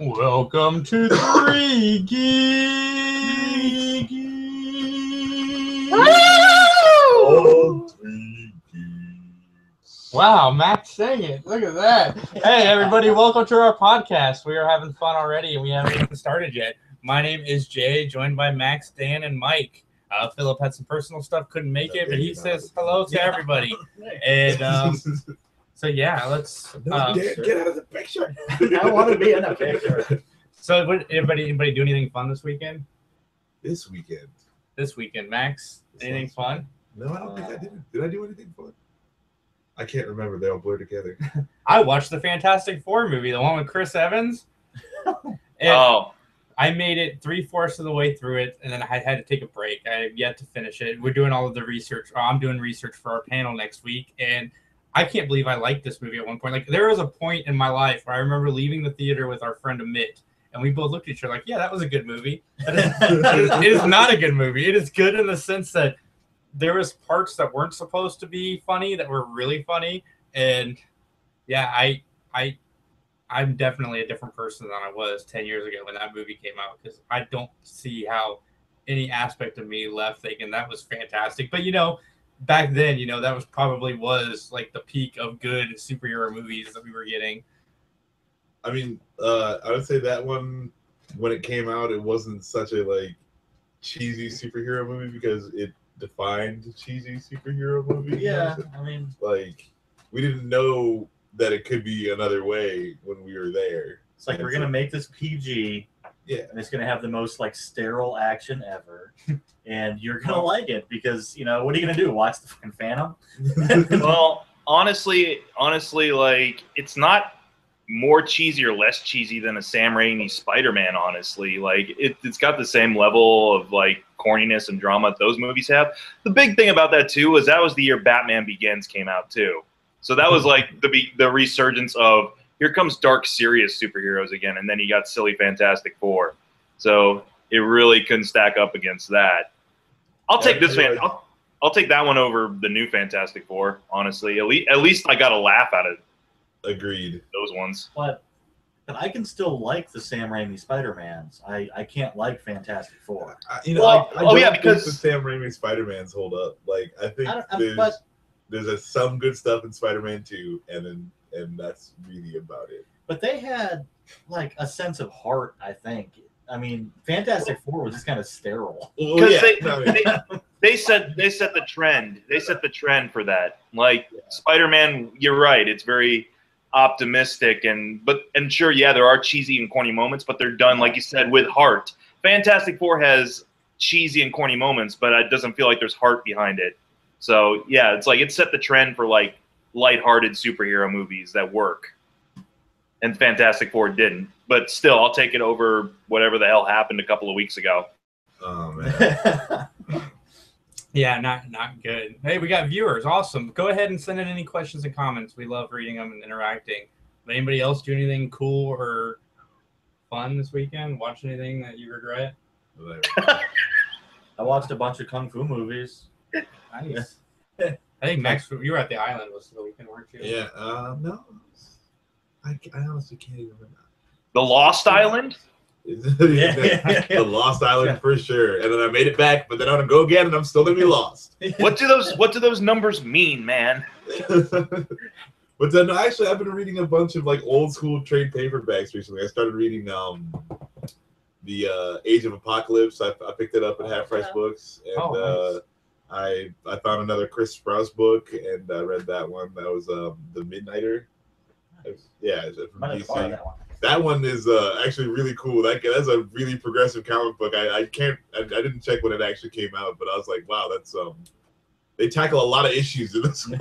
Welcome to Three Geeks. All three geeks. Wow, Max sang it. Look at that. Hey, everybody, welcome to our podcast. We are having fun already, and we haven't even started yet. My name is Jay, joined by Max, Dan, and Mike. Philip had some personal stuff, couldn't make it, but he says hello to everybody. And so, yeah, let's... Dan, get out of the picture. I want to be in the picture. So, anybody do anything fun this weekend? This weekend, Max? Anything fun? No, I don't think I did. Did I do anything fun? I can't remember. They all blur together. I watched the Fantastic Four movie, the one with Chris Evans. I made it 3/4 of the way through it, and then I had to take a break. I have yet to finish it. We're doing all of the research. I'm doing research for our panel next week, and I can't believe I liked this movie at one point. Like, there was a point in my life where I remember leaving the theater with our friend Amit, and we both looked at each other like, yeah, that was a good movie. It is not a good movie. It is good in the sense that there was parts that weren't supposed to be funny that were really funny, and yeah, I'm definitely a different person than I was 10 years ago when that movie came out, because I don't see how any aspect of me left thinking that was fantastic. But, back then, that was probably like the peak of good superhero movies that we were getting. I mean, I would say that one, when it came out, it wasn't such a cheesy superhero movie because it defined cheesy superhero movie. Yeah, I mean, we didn't know that it could be another way when we were there. It's like, we're gonna make this PG, yeah, and it's gonna have the most sterile action ever, and you're gonna like it because what are you gonna do? Watch the fucking Phantom? Well, honestly, it's not more cheesy or less cheesy than a Sam Raimi Spider-Man. Honestly, it's got the same level of corniness and drama that those movies have. The big thing about that too was that was the year Batman Begins came out too. So that was the resurgence of here comes dark, serious superheroes again, and then you got silly Fantastic Four. So it really couldn't stack up against that. I'll take this fan. I'll take that one over the new Fantastic Four. Honestly, at least I got a laugh out of agreed those ones. But I can still like the Sam Raimi Spider-Mans. I can't like Fantastic Four. Because the Sam Raimi Spider-Mans hold up. I think there's some good stuff in Spider-Man 2, and that's really about it. But they had a sense of heart, I think. I mean, Fantastic Four was just kind of sterile. Because they set the trend. They set the trend for that. Spider-Man, you're right. It's very optimistic and sure, yeah, there are cheesy and corny moments, but they're done, like you said, with heart. Fantastic Four has cheesy and corny moments, but it doesn't feel like there's heart behind it. So yeah, it's it set the trend for lighthearted superhero movies that work, and Fantastic Four didn't. But still, I'll take it over whatever the hell happened a couple of weeks ago. Oh man. Yeah, not good. Hey, we got viewers. Awesome. Go ahead and send in any questions and comments. We love reading them and interacting. Anybody else do anything cool or fun this weekend? Watch anything that you regret? I watched a bunch of kung fu movies. Nice. I think Max, you were at the island most of the weekend, weren't you? Yeah. No. I honestly can't even remember. The Lost Island? The Lost Island for sure. And then I made it back, but then I'm gonna go again, and I'm still gonna be lost. What do those numbers mean, man? But then actually, I've been reading a bunch of old school trade paperbacks recently. I started reading the Age of Apocalypse. I picked it up at Half Price Books, and nice. I found another Chris Sprouse book, and I read that one. That was The Midnighter. Yeah, from DC. That one is actually really cool. That's a really progressive comic book. I didn't check when it actually came out, but I was like, wow, that's they tackle a lot of issues in this one.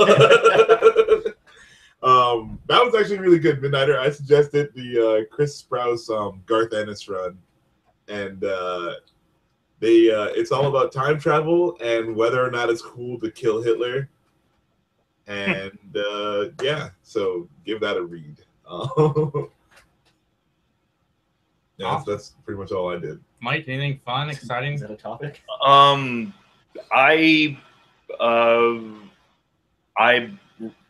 That was actually really good. Midnighter. I suggested the Chris Sprouse Garth Ennis run, and it's all about time travel and whether or not it's cool to kill Hitler. And yeah, so give that a read. Yeah, awesome. That's pretty much all I did. Mike, anything fun, exciting? Is that a topic? I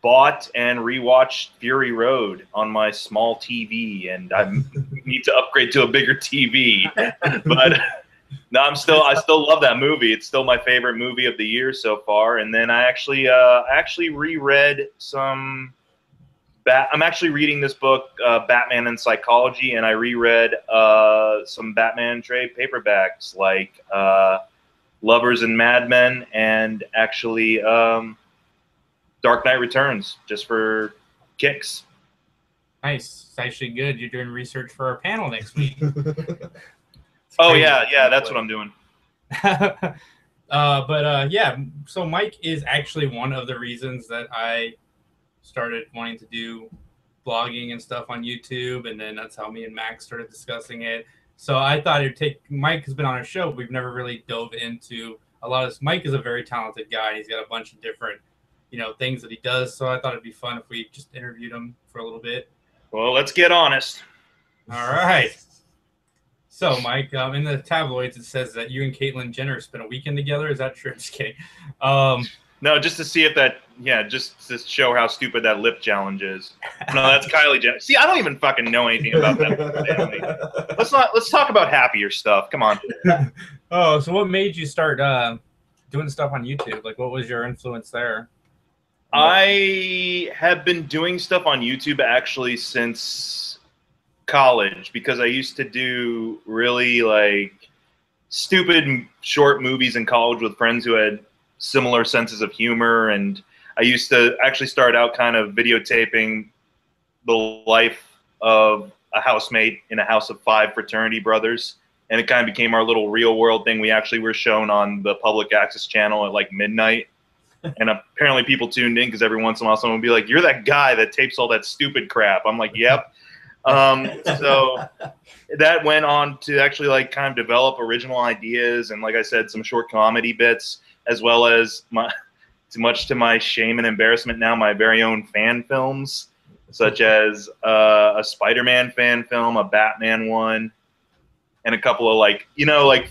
bought and rewatched Fury Road on my small TV, and I'm need to upgrade to a bigger TV. But no, I still love that movie. It's still my favorite movie of the year so far. And then I actually reread some. I'm actually reading this book, Batman and Psychology, and I reread some Batman trade paperbacks like Lovers and Madmen, and actually Dark Knight Returns, just for kicks. Nice. It's actually good. You're doing research for our panel next week. Oh yeah, that's what I'm doing. Yeah, so Mike is actually one of the reasons that I started wanting to do blogging and stuff on YouTube, and then that's how me and Max started discussing it. So I thought it'd take. Mike has been on our show. We've never really dove into a lot of this. Mike is a very talented guy. He's got a bunch of different, things that he does. So I thought it'd be fun if we just interviewed him for a little bit. Well, let's get honest. All right. So, Mike, in the tabloids, it says that you and Caitlyn Jenner spent a weekend together. Is that true? I'm just kidding. No, just to see if just to show how stupid that lip challenge is. No, that's Kylie Jenner. See, I don't even fucking know anything about that. Let's talk about happier stuff. Come on. Oh, so what made you start doing stuff on YouTube? Like, what was your influence there? I have been doing stuff on YouTube actually since college, because I used to do really stupid short movies in college with friends who had similar senses of humor, and I used to actually start out kind of videotaping the life of a housemate in a house of 5 fraternity brothers, and it kind of became our little real world thing. We actually were shown on the public access channel at midnight, and apparently people tuned in because every once in a while someone would be like, "You're that guy that tapes all that stupid crap." I'm like, "Yep." So that went on to actually kind of develop original ideas, and like I said, some short comedy bits, as well as much to my shame and embarrassment now, my very own fan films, such as a Spider-Man fan film, a Batman one, and a couple of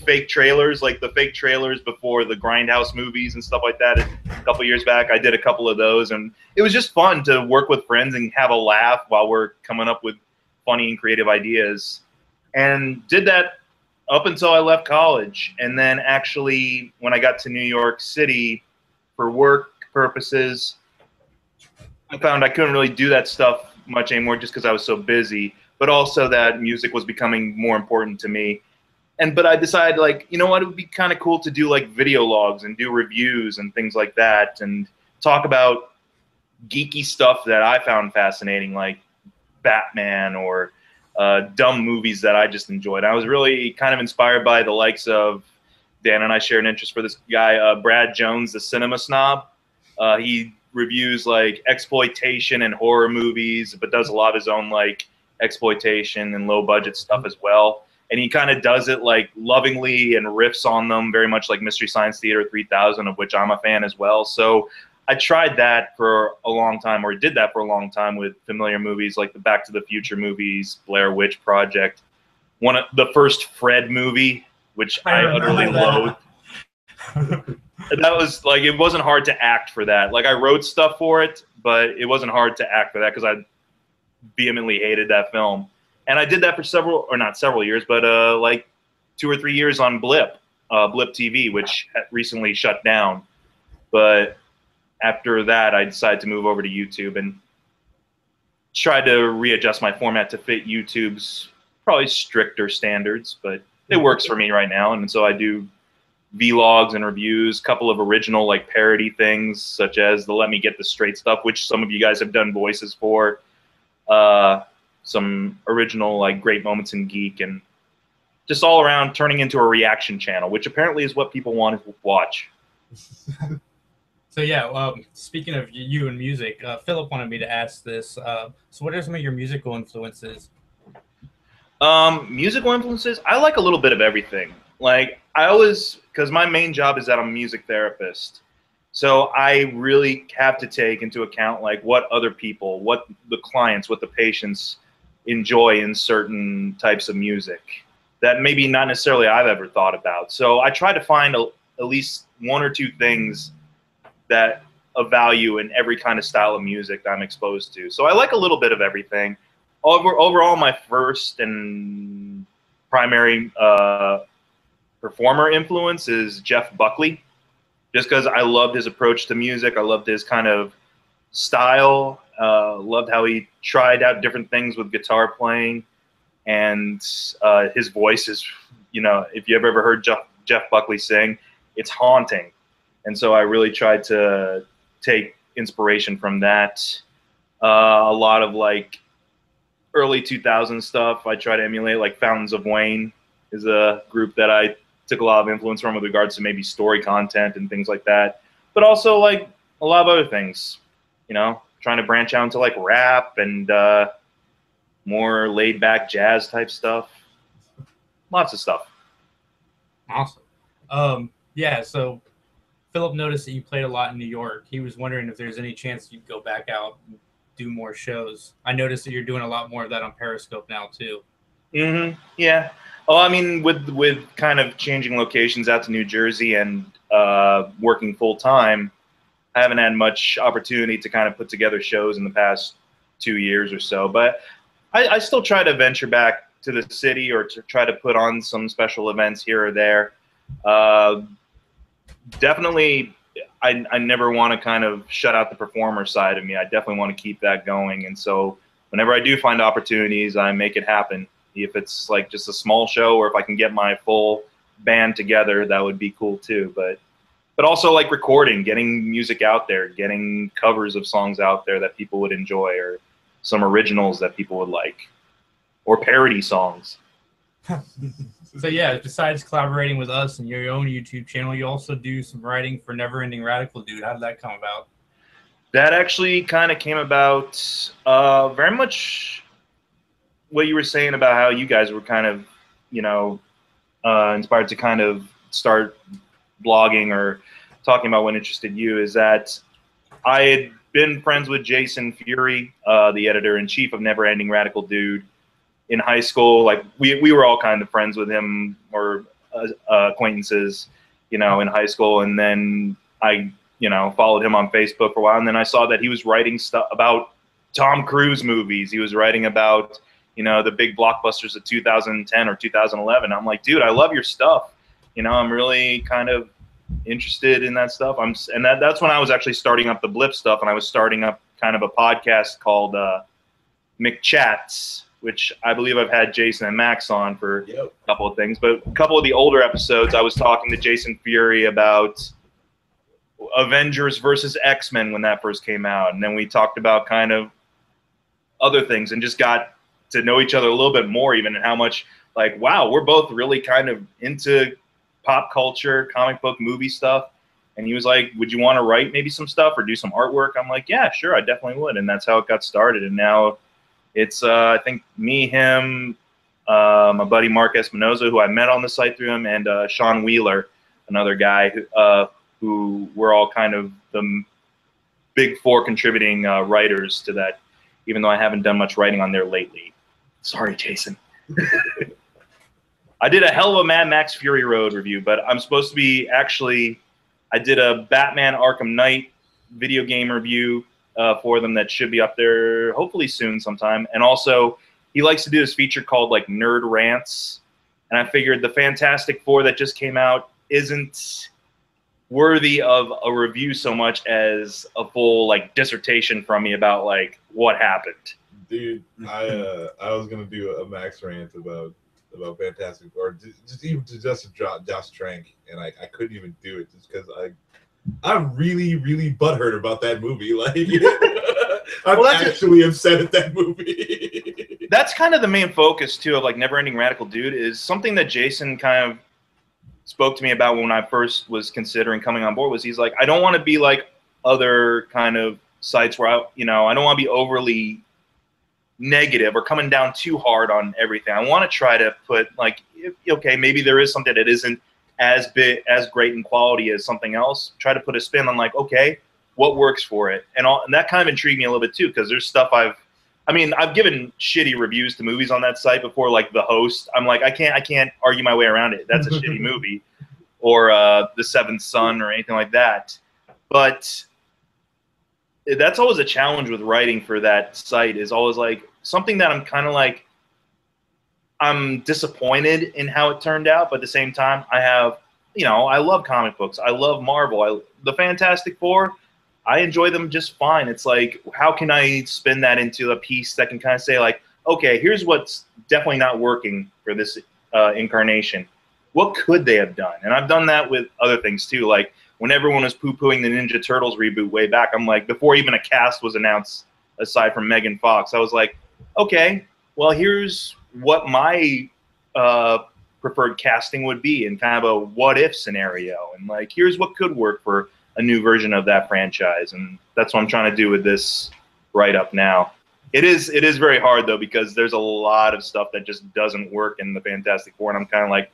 fake trailers, like the fake trailers before the Grindhouse movies and stuff like that. A couple years back, I did a couple of those, and it was just fun to work with friends and have a laugh while we're coming up with funny and creative ideas. And did that up until I left college. And then actually, when I got to New York City for work purposes, I found I couldn't really do that stuff much anymore just because I was so busy, but also that music was becoming more important to me. But I decided, you know what, it would be kind of cool to do video logs and do reviews and things like that, and talk about geeky stuff that I found fascinating, like Batman or dumb movies that I just enjoyed. I was really kind of inspired by the likes of, Dan and I share an interest for this guy, Brad Jones, the cinema snob. He reviews exploitation and horror movies, but does a lot of his own exploitation and low budget stuff as well. And he kind of does it lovingly and riffs on them, very much like Mystery Science Theater 3000, of which I'm a fan as well. So I tried that for a long time, or did that for a long time, with familiar movies like the Back to the Future movies, Blair Witch Project, the first Fred movie, which I utterly loathed. That was it wasn't hard to act for that. I wrote stuff for it, but it wasn't hard to act for that because I vehemently hated that film. And I did that for not several years, but 2 or 3 years on Blip TV, which recently shut down. But after that, I decided to move over to YouTube and try to readjust my format to fit YouTube's probably stricter standards, but it works for me right now. And so I do vlogs and reviews, a couple of original parody things, such as the Let Me Get This Straight stuff, which some of you guys have done voices for, some original Great Moments in Geek, and just all around turning into a reaction channel, which apparently is what people want to watch. So yeah, speaking of you and music, Philip wanted me to ask this. So what are some of your musical influences? Musical influences? I like a little bit of everything. Because my main job is that I'm a music therapist. So I really have to take into account what other people, what the clients, what the patients enjoy in certain types of music that maybe not necessarily I've ever thought about. So I try to find at least 1 or 2 things that of value in every kind of style of music that I'm exposed to. So I like a little bit of everything. overall, my first and primary performer influence is Jeff Buckley, just because I loved his approach to music. I loved his kind of style. Loved how he tried out different things with guitar playing, and his voice is, if you ever heard Jeff Buckley sing, it's haunting. And so I really tried to take inspiration from that. A lot of like early 2000s stuff I try to emulate, like Fountains of Wayne is a group that I took a lot of influence from with regards to maybe story content and things like that. But also like a lot of other things, trying to branch out into like rap and more laid back jazz type stuff. Lots of stuff. Awesome. Yeah, so Philip noticed that you played a lot in New York. He was wondering if there's any chance you'd go back out and do more shows. I noticed that you're doing a lot more of that on Periscope now too. Mm-hmm. Yeah. Oh, I mean, with kind of changing locations out to New Jersey and working full time, I haven't had much opportunity to kind of put together shows in the past 2 years or so. But I still try to venture back to the city or to try to put on some special events here or there. Definitely, I never want to kind of shut out the performer side of me. I definitely want to keep that going. And so whenever I do find opportunities, I make it happen. If it's like just a small show or if I can get my full band together, that would be cool too. But also like recording, getting music out there, getting covers of songs out there that people would enjoy, or some originals that people would like, or parody songs. So yeah, besides collaborating with us and your own YouTube channel, you also do some writing for Never Ending Radical Dude. How did that come about? That actually kind of came about very much what you were saying about how you guys were kind of, inspired to kind of start blogging or talking about what interested you, is that I had been friends with Jason Fury, the editor-in-chief of Never Ending Radical Dude, in high school. Like we were all kind of friends with him, or acquaintances, in high school. And then I, followed him on Facebook for a while. And then I saw that he was writing stuff about Tom Cruise movies. He was writing about, the big blockbusters of 2010 or 2011. I'm like, dude, I love your stuff. I'm really kind of interested in that stuff. That's when I was actually starting up the Blip stuff, and I was starting up kind of a podcast called McChats, which I believe I've had Jason and Max on for a couple of things. But a couple of the older episodes, I was talking to Jason Fury about Avengers versus X-Men when that first came out. And then we talked about kind of other things and just got to know each other a little bit more, even, and how much, like, wow, we're both really kind of into pop culture, comic book, movie stuff. And he was like, would you want to write maybe some stuff or do some artwork? I'm like, yeah, sure, I definitely would. And that's how it got started. And now it's, I think, me, him, my buddy Mark Espinoza, who I met on the site through him, and Sean Wheeler, another guy who we're all kind of the big four contributing writers to that, even though I haven't done much writing on there lately. Sorry, Jason. I did a hell of a Mad Max Fury Road review, but I'm supposed to be I did a Batman Arkham Knight video game review for them that should be up there hopefully soon sometime. And also, he likes to do this feature called like Nerd Rants. And I figured the Fantastic Four that just came out isn't worthy of a review so much as a full like dissertation from me about like what happened. Dude, I was gonna do a Max rant about Fantastic, or just Josh Trank, and I couldn't even do it just because I'm really butthurt about that movie. Like, I'm actually upset at that movie. That's kind of the main focus too of like Never Ending Radical Dude, is something that Jason kind of spoke to me about when I first was considering coming on board. Was he's like, I don't want to be like other kind of sites where I don't want to be overly negative or coming down too hard on everything. I want to try to put like, okay, maybe there is something that isn't as great in quality as something else. Try to put a spin on like, okay, what works for it, and that kind of intrigued me a little bit too, because there's stuff I've given shitty reviews to movies on that site before, like The Host. I'm like, I can't argue my way around it. That's a shitty movie, or The Seventh Son, or anything like that. But that's always a challenge with writing for that site, is always like, something that I'm kind of like, I'm disappointed in how it turned out, but at the same time, I have, you know, I love comic books. I love Marvel. The Fantastic Four, I enjoy them just fine. It's like, how can I spin that into a piece that can kind of say like, okay, here's what's definitely not working for this incarnation. What could they have done? And I've done that with other things too. Like when everyone was poo-pooing the Ninja Turtles reboot way back, I'm like, before even a cast was announced, aside from Megan Fox, I was like, okay, well, here's what my preferred casting would be in kind of a what-if scenario. And like, here's what could work for a new version of that franchise. And that's what I'm trying to do with this write-up now. It is very hard, though, because there's a lot of stuff that just doesn't work in the Fantastic Four. And I'm kind of like,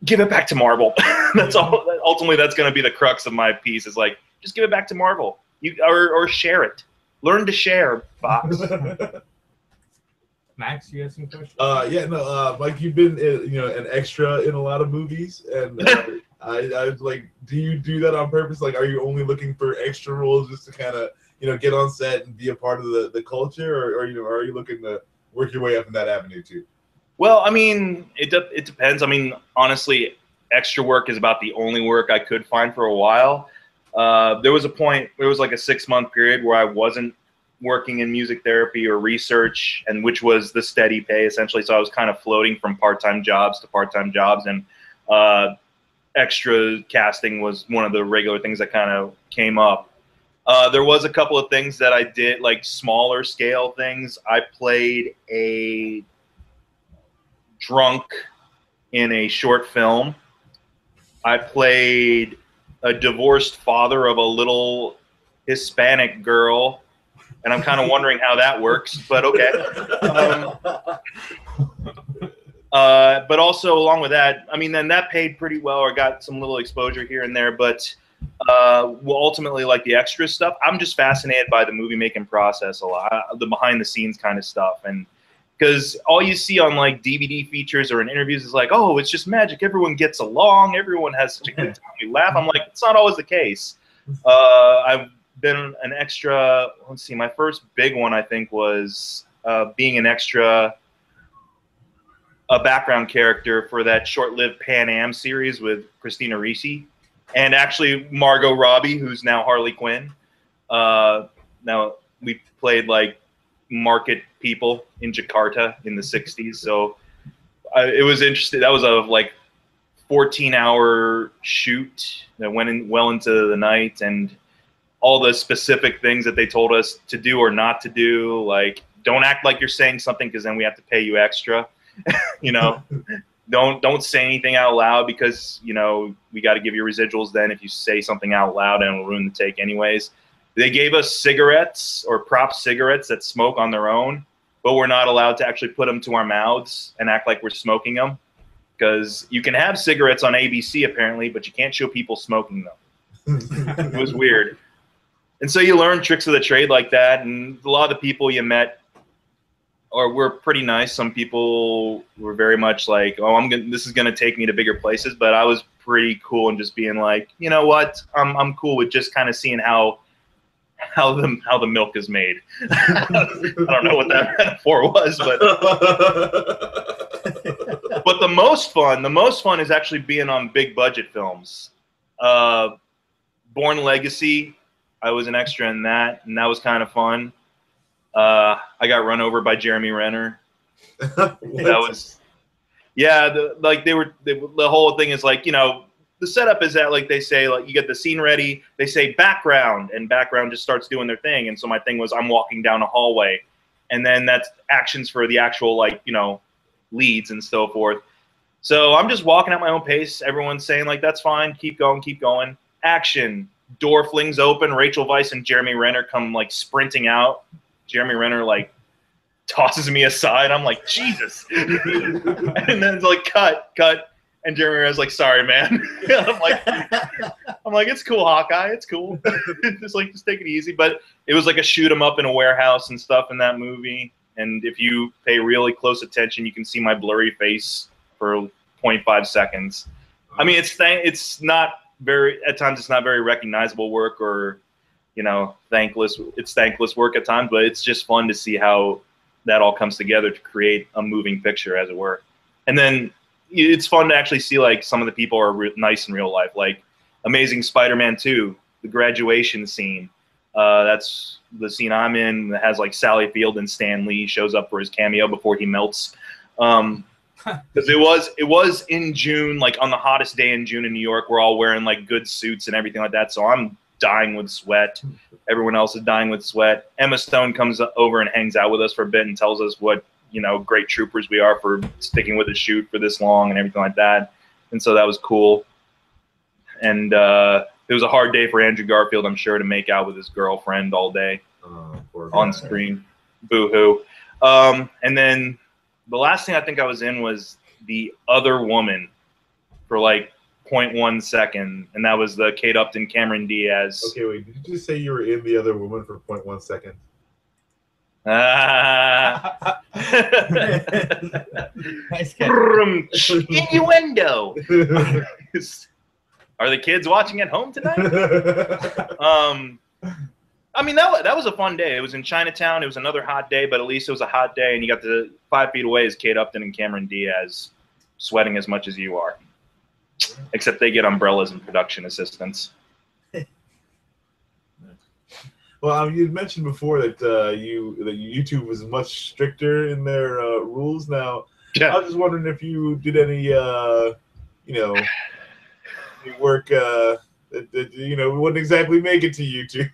give it back to Marvel. That's all. Ultimately, that's going to be the crux of my piece is like, just give it back to Marvel. Or share it. Learn to share, Fox. Max, you have some questions? Yeah, no, Mike, you've been an extra in a lot of movies, and I was like, do you do that on purpose? Like, are you only looking for extra roles just to kind of get on set and be a part of the culture, or are you looking to work your way up in that avenue too? Well, I mean, it depends. I mean, honestly, extra work is about the only work I could find for a while. There was a point, there was like a 6-month period where I wasn't working in music therapy or research, and which was the steady pay essentially. So I was kind of floating from part-time jobs to part-time jobs, and extra casting was one of the regular things that kind of came up. There was a couple of things that I did, like smaller scale things. I played a drunk in a short film. I played a divorced father of a little Hispanic girl, and I'm kind of wondering how that works, but okay. But also along with that, I mean, then that paid pretty well, or got some little exposure here and there, but ultimately, like the extra stuff, I'm just fascinated by the movie making process a lot, the behind the scenes kind of stuff. And because all you see on like DVD features or in interviews is like, oh, it's just magic. Everyone gets along. Everyone has such a good time. We laugh. I'm like, it's not always the case. I've been an extra. Let's see. My first big one, I think, was being an extra, a background character for that short-lived Pan Am series with Christina Ricci, and actually Margot Robbie, who's now Harley Quinn. Now we played like market people in Jakarta in the 60s. So it was interesting. That was a like 14-hour shoot that went in well into the night, and all the specific things that they told us to do or not to do. Like, don't act like you're saying something because then we have to pay you extra. Don't say anything out loud because, we got to give you residuals then if you say something out loud, and it'll ruin the take anyways. They gave us cigarettes or prop cigarettes that smoke on their own, but we're not allowed to actually put them to our mouths and act like we're smoking them, because you can have cigarettes on ABC apparently, but you can't show people smoking them. It was weird. And so you learn tricks of the trade like that, and a lot of the people you met were pretty nice. Some people were very much like, oh, this is gonna take me to bigger places, but I was pretty cool and just being like, you know what, I'm cool with just kind of seeing how the milk is made. I don't know what that metaphor was, but but the most fun is actually being on big budget films. Born Legacy, I was an extra in that, and that was kind of fun. I got run over by Jeremy Renner. That was, yeah. The whole thing is like, the setup is that, like, they say, like, you get the scene ready, they say background, and background just starts doing their thing. And so my thing was, I'm walking down a hallway, and then that's actions for the actual, like, leads and so forth. So I'm just walking at my own pace. Everyone's saying, like, that's fine, keep going, keep going. Action. Door flings open. Rachel Weisz and Jeremy Renner come, like, sprinting out. Jeremy Renner, like, tosses me aside. I'm like, Jesus. And then it's like, cut. And Jeremy Renner's like, sorry, man. I'm like, it's cool, Hawkeye. It's cool. just take it easy. But it was like a shoot 'em up in a warehouse and stuff in that movie. And if you pay really close attention, you can see my blurry face for 0.5 seconds. I mean, it's not very, at times it's not very recognizable work, or thankless. It's thankless work at times, but it's just fun to see how that all comes together to create a moving picture, as it were. And then it's fun to actually see like some of the people are nice in real life, like Amazing Spider-Man 2, the graduation scene. That's the scene I'm in that has like Sally Field and Stan Lee shows up for his cameo before he melts. Because it was in June, like on the hottest day in June in New York. We're all wearing like good suits and everything like that. So I'm dying with sweat. Everyone else is dying with sweat. Emma Stone comes over and hangs out with us for a bit and tells us what, you know, great troopers we are for sticking with the shoot for this long and everything like that. And so that was cool. And it was a hard day for Andrew Garfield, I'm sure, to make out with his girlfriend all day on screen. Boo-hoo. And then the last thing I think I was in was The Other Woman for like 0.1 second, and that was the Kate Upton, Cameron Diaz. Okay, wait, did you just say you were in The Other Woman for 0.1 second? Nice catch. Innuendo. Are the kids watching at home tonight? I mean, that was a fun day. It was in Chinatown. It was another hot day, but at least it was a hot day, and you got to 5 feet away is Kate Upton and Cameron Diaz sweating as much as you are. Except they get umbrellas and production assistants. Well, you mentioned before that YouTube was much stricter in their rules. Now, Yeah. I was just wondering if you did any, any work that wouldn't exactly make it to YouTube.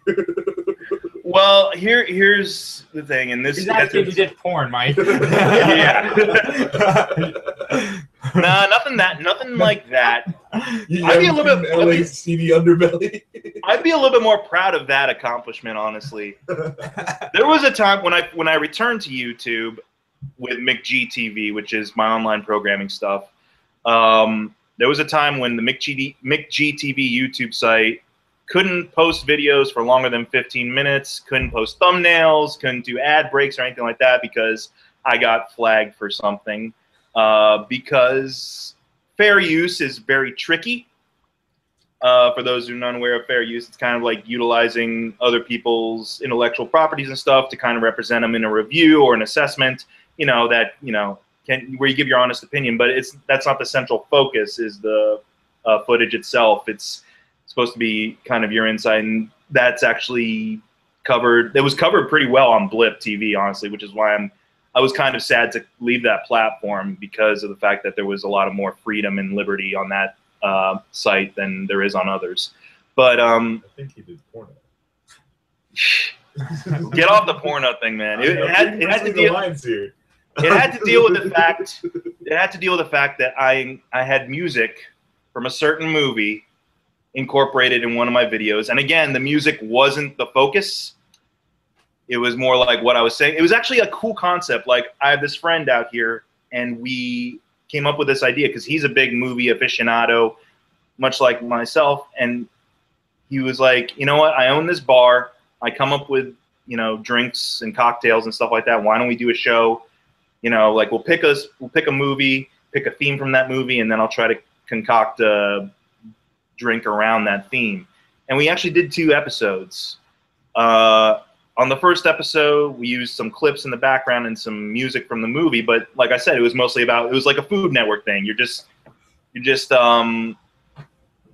Well, here's the thing, and this He's asking if you did porn, Mike. Yeah. Nah, nothing like that. I'd be a little bit- LA CD underbelly. I'd be a little bit more proud of that accomplishment, honestly. There was a time when I returned to YouTube with McGTV, which is my online programming stuff. There was a time when the McGTV YouTube site couldn't post videos for longer than 15 minutes, couldn't post thumbnails, couldn't do ad breaks or anything like that because I got flagged for something. Because fair use is very tricky. For those who are not aware of fair use, it's kind of like utilizing other people's intellectual properties and stuff to kind of represent them in a review or an assessment, where you give your honest opinion, but that's not the central focus, is the footage itself. It's supposed to be kind of your insight, and that's actually covered. It was covered pretty well on Blip TV, honestly, which is why I was kind of sad to leave that platform, because of the fact that there was a lot of more freedom and liberty on that site than there is on others. But I think he did porno. Get off the porno thing, man. It had to deal with the fact. It had to deal with the fact that I had music from a certain movie incorporated in one of my videos, and again, the music wasn't the focus. It was more like what I was saying. It was actually a cool concept. Like, I have this friend out here, and we came up with this idea because he's a big movie aficionado, much like myself. And he was like, you know what? I own this bar. I come up with, drinks and cocktails and stuff like that. Why don't we do a show? Like we'll pick a movie, pick a theme from that movie, and then I'll try to concoct a drink around that theme. And we actually did 2 episodes. On the first episode, we used some clips in the background and some music from the movie, but like I said, it was mostly it was like a Food Network thing. You're just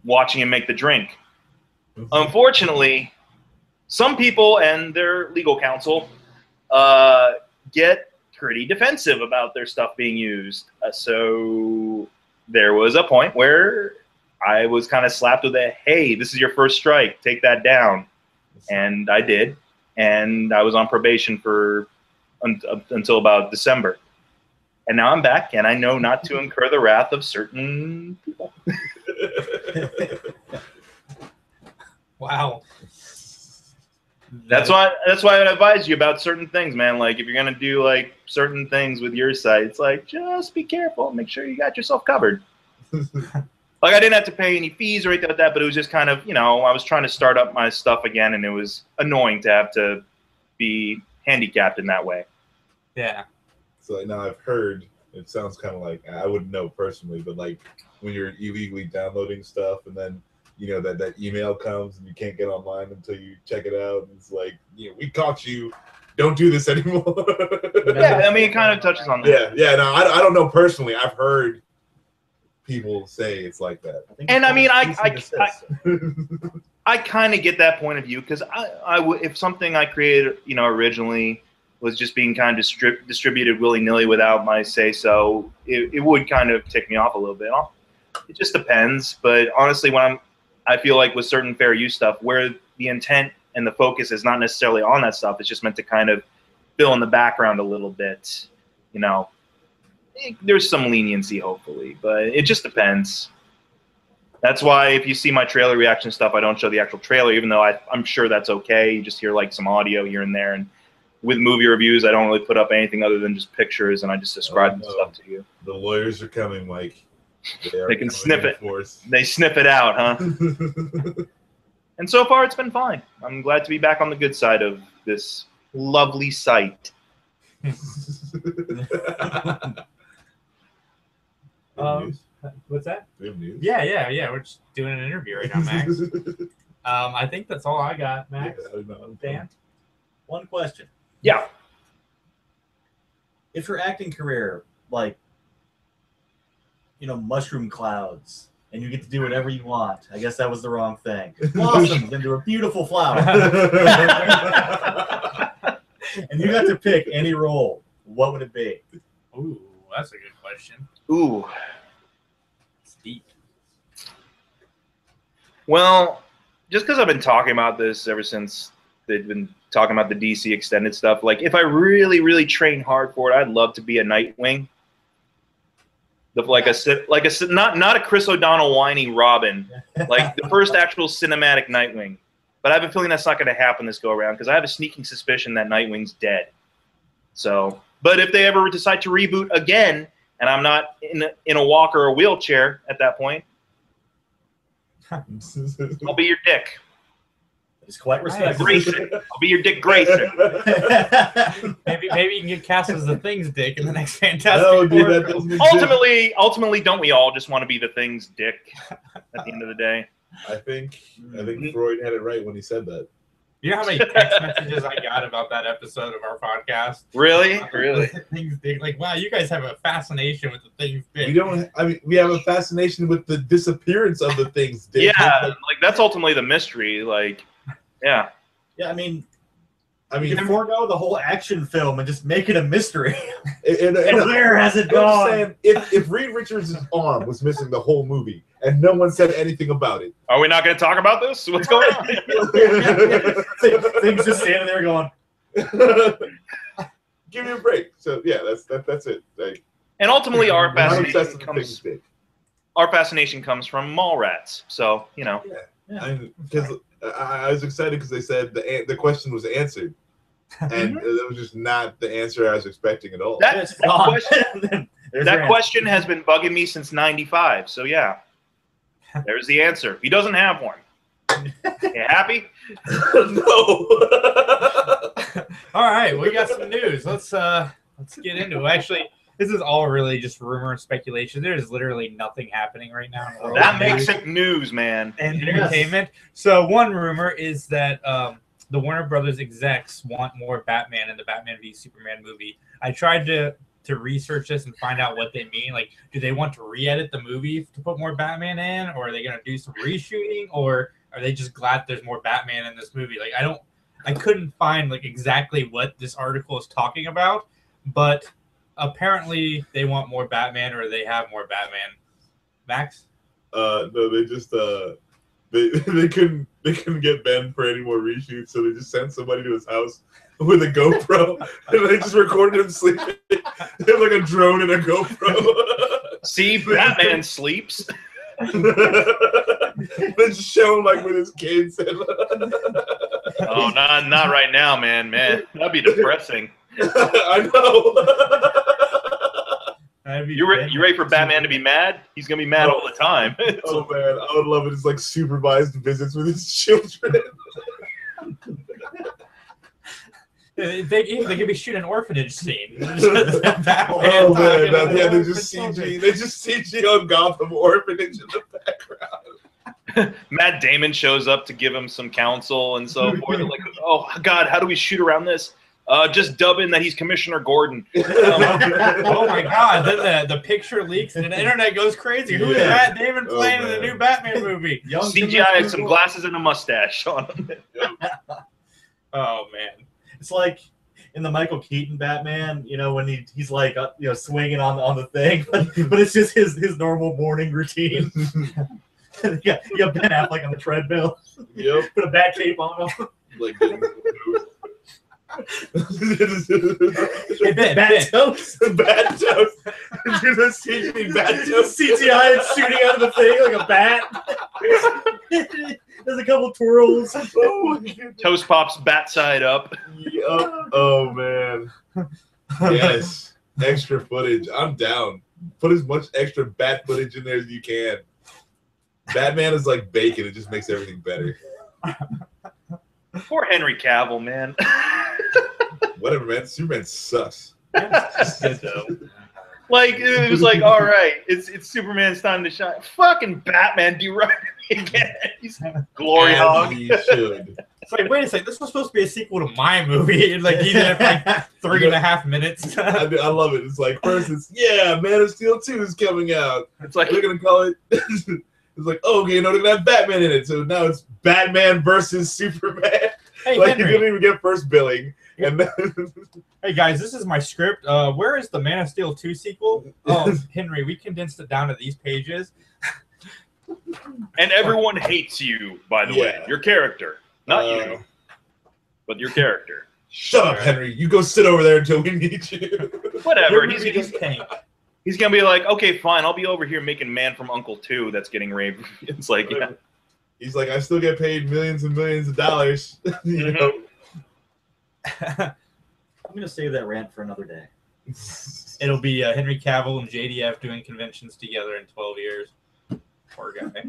watching him make the drink. Unfortunately, some people and their legal counsel get pretty defensive about their stuff being used. So there was a point where I was kind of slapped with a, hey, this is your first strike, take that down. And I did. And I was on probation for until about December. And now I'm back, and I know not to incur the wrath of certain people. Wow. That's why I advise you about certain things, man. Like, if you're gonna do like certain things with your site, it's like, just be careful. Make sure you got yourself covered. Like, I didn't have to pay any fees or anything like that, but it was just kind of, I was trying to start up my stuff again, and it was annoying to have to be handicapped in that way. Yeah. So now I've heard, it sounds kind of like, I wouldn't know personally, but like when you're illegally downloading stuff and then, that email comes and you can't get online until you check it out. And it's like, we caught you. don't do this anymore. Yeah, I mean, it kind of touches on that. Yeah. No, I don't know personally. I've heard people say it's like that. And I mean, I kind of get that point of view because if something I created, originally was just being kind of distributed willy-nilly without my say-so, it would kind of tick me off a little bit. It just depends. But honestly, I feel like with certain fair use stuff, where the intent and the focus is not necessarily on that stuff, it's just meant to kind of fill in the background a little bit, there's some leniency, hopefully, but it just depends. That's why if you see my trailer reaction stuff, I don't show the actual trailer, even though I'm sure that's okay. You just hear like some audio here and there. And with movie reviews, I don't really put up anything other than just pictures, and I just describe the stuff to you. The lawyers are coming, Mike. They can sniff it. They sniff it out, huh? And so far, it's been fine. I'm glad to be back on the good side of this lovely site. What's that? News. Yeah. We're just doing an interview right now, Max. I think that's all I got, Max. Dan? One question. Yeah. If your acting career, mushroom clouds, and you get to do whatever you want, I guess that was the wrong thing. Blossoms into a beautiful flower. And you got to pick any role, what would it be? Ooh, that's a good question. Ooh. It's deep. Well, just because I've been talking about this ever since they've been talking about the DC extended stuff, if I really, really train hard for it, I'd love to be a Nightwing. Not a Chris O'Donnell whiny Robin, like the first actual cinematic Nightwing. But I have a feeling that's not going to happen this go around because I have a sneaking suspicion that Nightwing's dead. So, but if they ever decide to reboot again, and I'm not in a walker or a wheelchair at that point, I'll be your dick. It's quite respectable. I'll be your Dick Grayson. maybe you can get cast as the Thing's dick in the next Fantastic Four. Ultimately, don't we all just want to be the Thing's dick at the end of the day? I think Freud had it right when he said that. You know how many text messages I got about that episode of our podcast? Really? Thing's dick. Wow, you guys have a fascination with the Thing's dick. We have a fascination with the disappearance of the Thing's dick. Yeah, that's ultimately the mystery. Yeah. I mean, you can forego the whole action film and just make it a mystery. And where has it gone? I'm saying, if Reed Richards' arm was missing the whole movie and no one said anything about it, are we not going to talk about this? What's going on? Things just standing there going, "Give me a break." So yeah, that's it. And ultimately, our fascination comes from mall rats. So Yeah. Because I was excited because they said the question was answered, and that was just not the answer I was expecting at all. That question has been bugging me since '95. So yeah, there's the answer. He doesn't have one. You happy? No. All right, we got some news. Let's get into it. Actually, this is all really just rumor and speculation. There's literally nothing happening right now. That makes it news, man. And entertainment. So one rumor is that the Warner Brothers execs want more Batman in the Batman v Superman movie. I tried to research this and find out what they mean. Do they want to re-edit the movie to put more Batman in, or are they going to do some reshooting, or are they just glad there's more Batman in this movie? I couldn't find exactly what this article is talking about, but apparently they want more Batman, or they have more Batman. Max? No, they just they couldn't get Ben for any more reshoots, so they just sent somebody to his house with a GoPro and they just recorded him sleeping. They had a drone and a GoPro. See, Batman sleeps. They just show him with his kids. Oh, not right now, man. That'd be depressing. I know. You ready for Batman to be mad? He's gonna be mad all the time. Oh man, I would love it. It's supervised visits with his children. They could be shooting an orphanage scene. Oh man, they just CG on Gotham orphanage in the background. Matt Damon shows up to give him some counsel and so forth. Oh God, how do we shoot around this? Just dub in that he's Commissioner Gordon. Oh my God! Then the picture leaks and the internet goes crazy. Who is Matt Damon playing in the new Batman movie? CGI with some glasses and a mustache on him. Oh man, it's like in the Michael Keaton Batman, you know, when he's like swinging on the thing, but it's just his normal morning routine. you got Ben Affleck on the treadmill. Yep. Put a bat cape on him. Like Bat toast. Bat toast. You're the CGI bat toast. CGI is shooting out of the thing like a bat. There's a couple twirls. Toast Pops bat side up. Yep. Oh man. Yes. Extra footage. I'm down. Put as much extra bat footage in there as you can. Batman is like bacon. It just makes everything better. Poor Henry Cavill, man. Whatever, man. Superman sucks. Like it was like, all right, it's Superman's time to shine. Fucking Batman, do right again. He's glory hog. He should. It's like, wait a second, this was supposed to be a sequel to my movie. Like he's in it for like 3.5 minutes. I love it. It's like first it's Man of Steel 2 is coming out. It's like they're gonna call it. It's like, oh, okay, no, they're gonna have Batman in it. So now it's Batman versus Superman. Hey, like Henry. you didn't even get first billing. And then Hey guys, this is my script. Where is the Man of Steel 2 sequel? Oh, Henry, we condensed it down to these pages. And everyone hates you, by the way. Your character. Not you, but your character. Shut up, Henry. You go sit over there until we need you. Whatever. He's gonna be like, okay, fine, I'll be over here making Man from Uncle 2 that's getting raped. It's like, yeah. He's like, I still get paid millions and millions of dollars. You know? I'm gonna save that rant for another day. It'll be Henry Cavill and JDF doing conventions together in 12 years. Poor guy.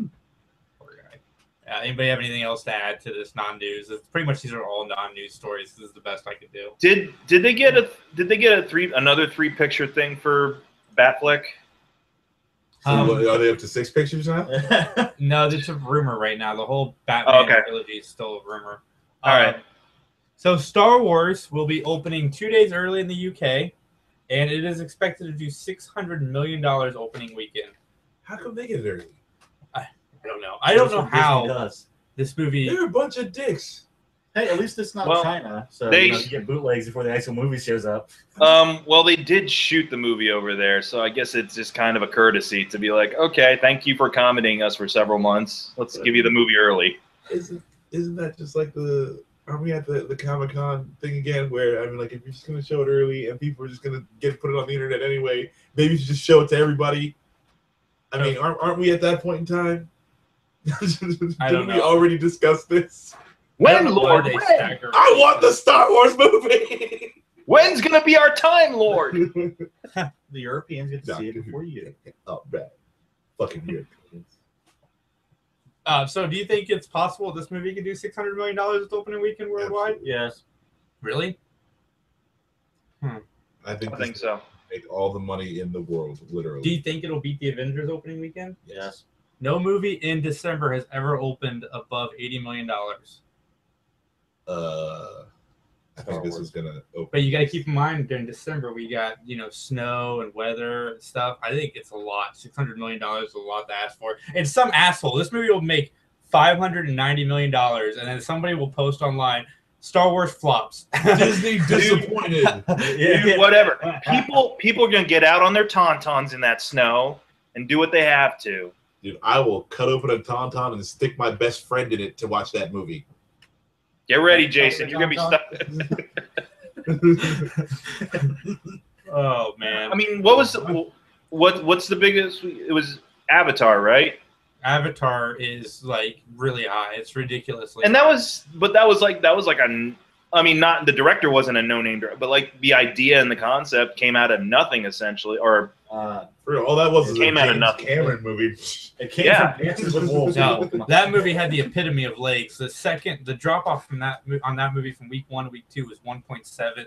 Poor guy. Anybody have anything else to add to this non-news? It's pretty much these are all non-news stories. This is the best I could do. Did they get another 3-picture thing for Batfleck? Are they up to 6 pictures now? No, it's a rumor right now. The whole Batman trilogy is still a rumor. All right. So Star Wars will be opening 2 days early in the UK, and it is expected to do $600 million opening weekend. How come they get it early? I don't know. I don't know how this movie... They're a bunch of dicks. Hey, at least it's not China, so you get bootlegs before the actual movie shows up. Well, they did shoot the movie over there, so I guess it's just kind of a courtesy to be like, okay, thank you for accommodating us for several months. Let's give you the movie early. Isn't that just like aren't we at the Comic-Con thing again, where, I mean, like, if you're just going to show it early and people are just going to put it on the internet anyway, maybe you should just show it to everybody? I mean, aren't we at that point in time? Didn't we already discuss this? When, Lord? When? I want the Star Wars movie! When's going to be our time, Lord? The Europeans get to see it before you. Oh, bad. Fucking Europeans. So do you think it's possible this movie could do $600 million its opening weekend worldwide? Yes. Really? I think so. Make all the money in the world, literally. Do you think it'll beat the Avengers opening weekend? Yes. No movie in December has ever opened above $80 million. I think this is gonna open. But you got to keep in mind during December we got snow and weather and stuff. I think it's a lot. $600 million is a lot to ask for. And some asshole, this movie will make $590 million, and then somebody will post online, Star Wars flops. Disney disappointed. Dude, whatever. People are gonna get out on their tauntauns in that snow and do what they have to. Dude, I will cut open a tauntaun and stick my best friend in it to watch that movie. Get ready, Jason. You're gonna be stuck. Oh man. I mean, what's the biggest? It was Avatar, right? Avatar is like really high. It's ridiculously. And that was like a. I mean, not the director wasn't a no-name director, but like the idea and the concept came out of nothing essentially, or all that was came out of nothing. Cameron movie. It came from Dances with Wolves. No, that movie had the epitome of lakes. The drop off from that movie from week 1 to week 2 was 1.7%.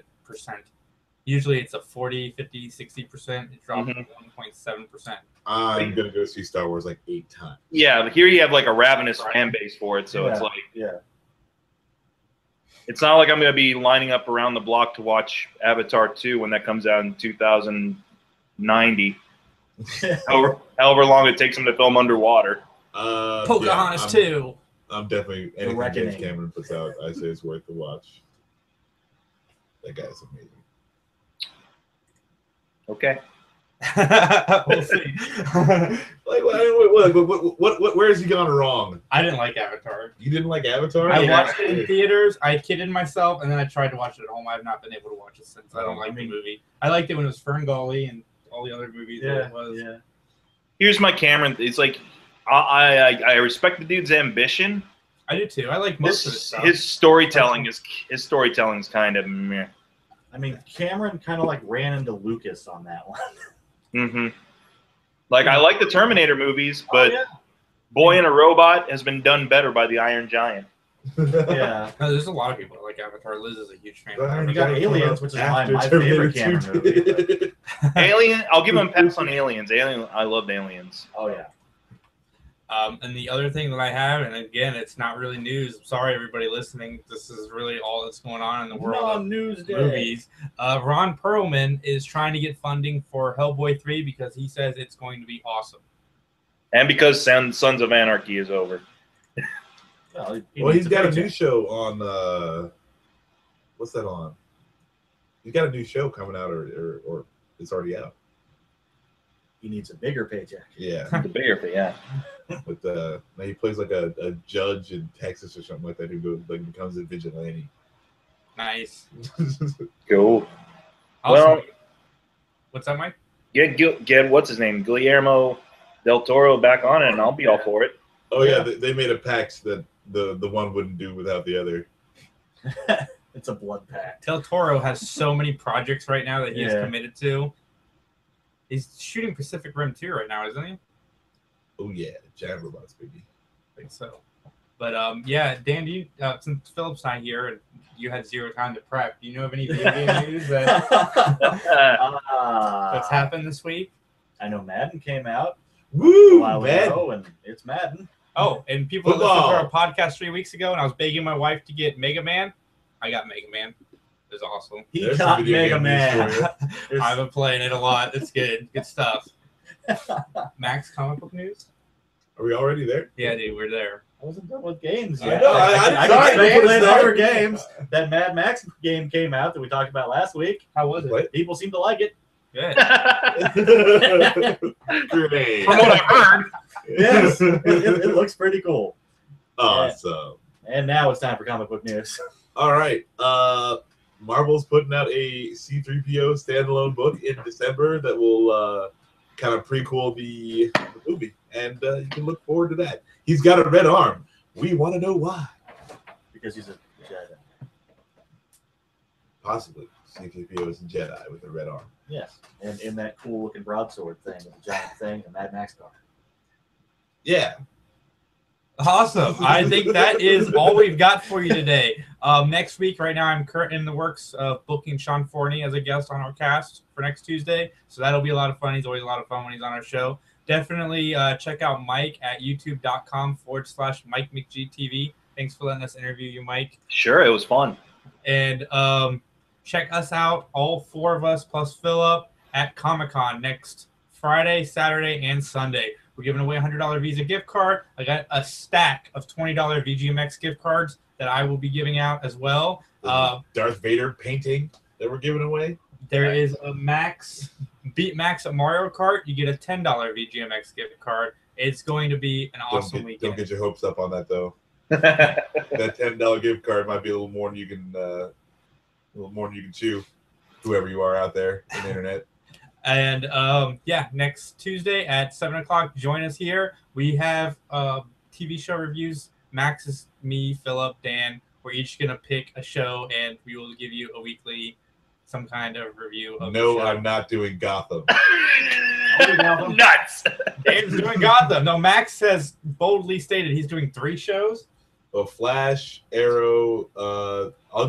Usually it's a 40, 50, 60%. It dropped to 1.7%. I'm gonna go see Star Wars like 8 times. Yeah, but here you have like a ravenous fan base for it, so it's like It's not like I'm going to be lining up around the block to watch Avatar 2 when that comes out in 2090. however long it takes them to film underwater. Pocahontas 2. I'm definitely anything James Cameron puts out, I say it's worth the watch. That guy's amazing. Okay. We'll see. Where has he gone wrong? I didn't like Avatar. You didn't like Avatar? I watched it in theaters. I kidded myself, and then I tried to watch it at home. I've not been able to watch it since. I don't like the movie. I liked it when it was Ferngully and all the other movies that it was. Yeah. Here's my Cameron. It's like I respect the dude's ambition. I do too. I like most of his stuff. His storytelling is kind of meh. I mean, Cameron kind of like ran into Lucas on that one. Mm-hmm. Like I like the Terminator movies, but Boy and a Robot has been done better by the Iron Giant. Yeah. No, there's a lot of people that like Avatar. Liz is a huge fan. Of And you got Aliens, which is my favorite Cameron movie. Alien, I'll give him a pass on Aliens. I loved Aliens. Oh yeah. And the other thing that I have, and again, it's not really news. I'm sorry, everybody listening. This is really all that's going on in the world of movies. Ron Perlman is trying to get funding for Hellboy 3 because he says it's going to be awesome. And because Sons of Anarchy is over. Well, he's got a new show on. What's that on? He's got a new show coming out, or it's already out. He needs a bigger paycheck. Yeah, the bigger thing. Yeah. But now he plays like a judge in Texas or something like that who goes like becomes a vigilante. Nice. Cool. Awesome. Well, what's that, Mike? Get what's his name, Guillermo del Toro back on it, and I'll be all for it. Oh yeah, they made a pact that the one wouldn't do without the other. It's a blood pact. Del Toro has so many projects right now that he is committed to. He's shooting Pacific Rim 2 right now, isn't he? Oh yeah, giant robots, baby. I think so. But yeah, Dan, do you since Philip's not here and you had zero time to prep, do you know of any video game news that's happened this week? I know Madden came out a while ago, and it's Madden. Oh, and people listened to our podcast 3 weeks ago, and I was begging my wife to get Mega Man. I got Mega Man. It was awesome. He got Mega Man. I've been playing it a lot. It's good. Good stuff. Max, comic book news? Are we already there? Yeah, dude, we're there. I wasn't done with games yet. I can play other games. That Mad Max game came out that we talked about last week. How was it? What? People seem to like it. Good. Great. From what I heard. Yes, it looks pretty cool. Awesome. And now it's time for comic book news. All right. Marvel's putting out a C-3PO standalone book in December that will kind of prequel the movie, and you can look forward to that. He's got a red arm. We want to know why. Because he's a Jedi. Possibly. C-3PO is a Jedi with a red arm. Yes, and in that cool-looking broadsword thing, with a giant thing, a Mad Max car. Yeah. Awesome. I think that is all we've got for you today. Next week, right now, I'm currently in the works of booking Sean Forney as a guest on our cast for next Tuesday. So that'll be a lot of fun. He's always a lot of fun when he's on our show. Definitely check out Mike at youtube.com/Mike McGTV. Thanks for letting us interview you, Mike. Sure, it was fun. And check us out, all four of us plus Philip, at Comic-Con next Friday, Saturday, and Sunday. We're giving away a $100 Visa gift card. I got a stack of $20 VGMX gift cards that I will be giving out as well. Darth Vader painting that we're giving away. There is a Beat Max at Mario Kart. You get a $10 VGMX gift card. It's going to be an awesome weekend. Don't get your hopes up on that though. That $10 gift card might be a little more than you can chew. Whoever you are out there on the internet. And yeah, next Tuesday at 7 o'clock, join us here. We have TV show reviews. Max is me, Philip, Dan. We're each going to pick a show, and we will give you a weekly some kind of review of the show. I'm not doing Gotham. Nuts. Dan's doing Gotham. No, Max has boldly stated he's doing 3 shows. Oh, Flash, Arrow. I'll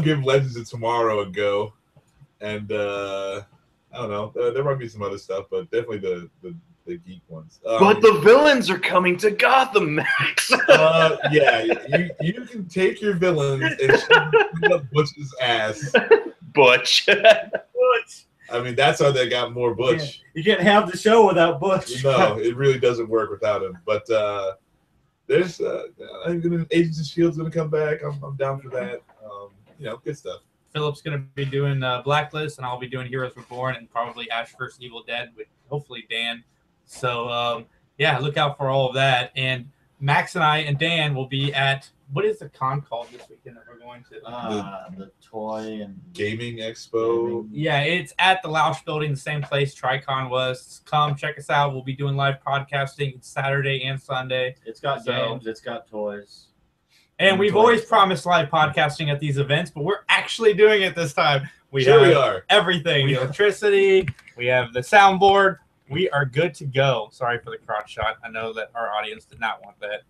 give Legends of Tomorrow a go, and I don't know. There might be some other stuff, but definitely the the geek ones. But the villains are coming to Gotham, Max. Yeah, you can take your villains and shoot up Butch's ass. Butch. Butch. I mean, that's how they got more Butch. You can't have the show without Butch. No, it really doesn't work without him. But there's Agents of Shield's gonna come back. I'm down for that. Good stuff. Philip's going to be doing Blacklist, and I'll be doing Heroes Reborn and probably Ash vs. Evil Dead with hopefully Dan. So, look out for all of that. And Max and I and Dan will be at, what is the con called this weekend that we're going to? The Toy and Gaming Expo. Yeah, it's at the Lausch Building, the same place Tricon was. Come check us out. We'll be doing live podcasting Saturday and Sunday. It's got games. It's got toys. And we've always promised live podcasting at these events, but we're actually doing it this time. We are. Everything. The electricity. We have the soundboard. We are good to go. Sorry for the crotch shot. I know that our audience did not want that.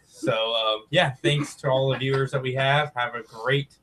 So, thanks to all the viewers that we have. Have a great